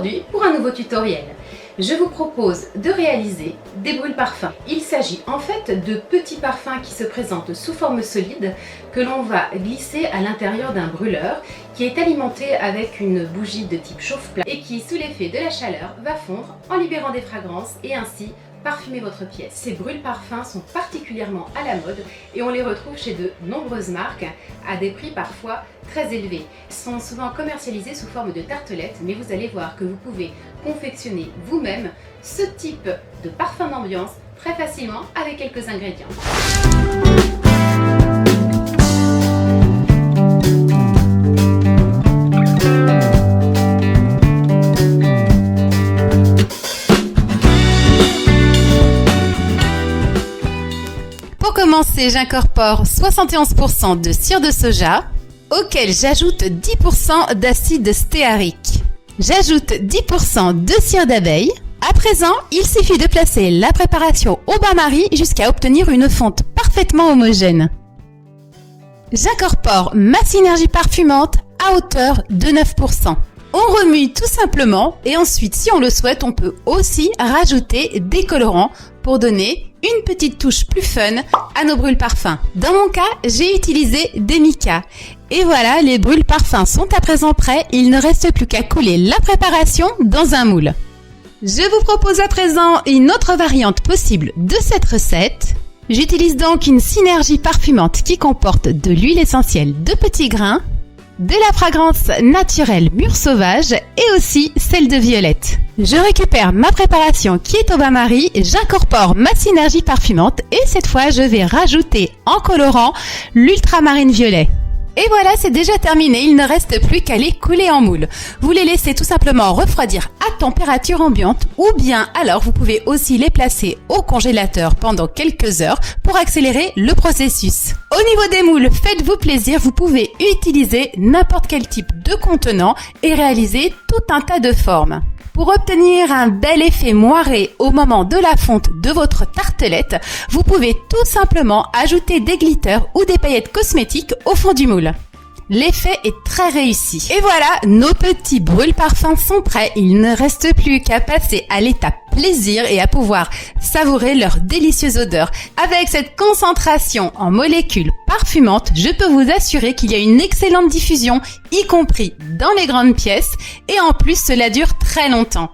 aujourd'hui pour un nouveau tutoriel. Je vous propose de réaliser des brûle-parfums. Il s'agit en fait de petits parfums qui se présentent sous forme solide que l'on va glisser à l'intérieur d'un brûleur qui est alimenté avec une bougie de type chauffe-plat et qui, sous l'effet de la chaleur, va fondre en libérant des fragrances et ainsi parfumer votre pièce. Ces brûle-parfums sont particulièrement à la mode et on les retrouve chez de nombreuses marques à des prix parfois très élevés. Ils sont souvent commercialisés sous forme de tartelettes, mais vous allez voir que vous pouvez confectionner vous-même ce type de parfum d'ambiance très facilement avec quelques ingrédients. Pour commencer, j'incorpore 71% de cire de soja, auquel j'ajoute 10% d'acide stéarique. J'ajoute 10% de cire d'abeille. À présent, il suffit de placer la préparation au bain-marie jusqu'à obtenir une fonte parfaitement homogène. J'incorpore ma synergie parfumante à hauteur de 9%. On remue tout simplement et ensuite, si on le souhaite, on peut aussi rajouter des colorants pour donner une petite touche plus fun à nos brûle-parfums. Dans mon cas, j'ai utilisé des micas. Et voilà, les brûle-parfums sont à présent prêts. Il ne reste plus qu'à couler la préparation dans un moule. Je vous propose à présent une autre variante possible de cette recette. J'utilise donc une synergie parfumante qui comporte de l'huile essentielle de petits grains, de la fragrance naturelle mûre sauvage et aussi celle de violette. Je récupère ma préparation qui est au bain-marie, j'incorpore ma synergie parfumante et cette fois je vais rajouter en colorant l'ultramarine violet. Et voilà, c'est déjà terminé, il ne reste plus qu'à les couler en moule. Vous les laissez tout simplement refroidir à température ambiante ou bien alors vous pouvez aussi les placer au congélateur pendant quelques heures pour accélérer le processus. Au niveau des moules, faites-vous plaisir, vous pouvez utiliser n'importe quel type de contenant et réaliser tout un tas de formes. Pour obtenir un bel effet moiré au moment de la fonte de votre tartelette, vous pouvez tout simplement ajouter des glitters ou des paillettes cosmétiques au fond du moule. L'effet est très réussi. Et voilà, nos petits brûle-parfums sont prêts. Il ne reste plus qu'à passer à l'étape plaisir et à pouvoir savourer leur délicieuse odeur. Avec cette concentration en molécules parfumantes, je peux vous assurer qu'il y a une excellente diffusion, y compris dans les grandes pièces. Et en plus, cela dure très longtemps.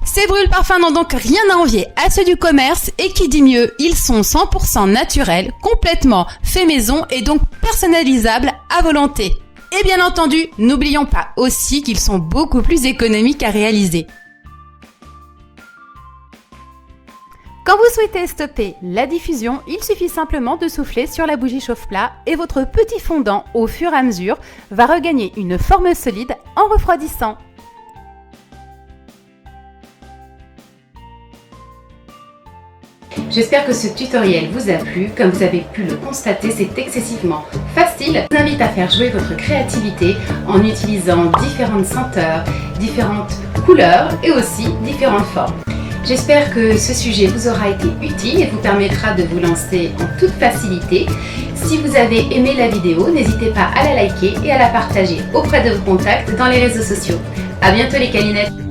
Ces brûle-parfums n'ont donc rien à envier à ceux du commerce et qui dit mieux, ils sont 100% naturels, complètement faits maison et donc personnalisables à volonté. Et bien entendu, n'oublions pas aussi qu'ils sont beaucoup plus économiques à réaliser. Quand vous souhaitez stopper la diffusion, il suffit simplement de souffler sur la bougie chauffe-plat et votre petit fondant au fur et à mesure va regagner une forme solide en refroidissant. J'espère que ce tutoriel vous a plu. Comme vous avez pu le constater, c'est excessivement facile. Je vous invite à faire jouer votre créativité en utilisant différentes senteurs, différentes couleurs et aussi différentes formes. J'espère que ce sujet vous aura été utile et vous permettra de vous lancer en toute facilité. Si vous avez aimé la vidéo, n'hésitez pas à la liker et à la partager auprès de vos contacts dans les réseaux sociaux. À bientôt les câlinettes!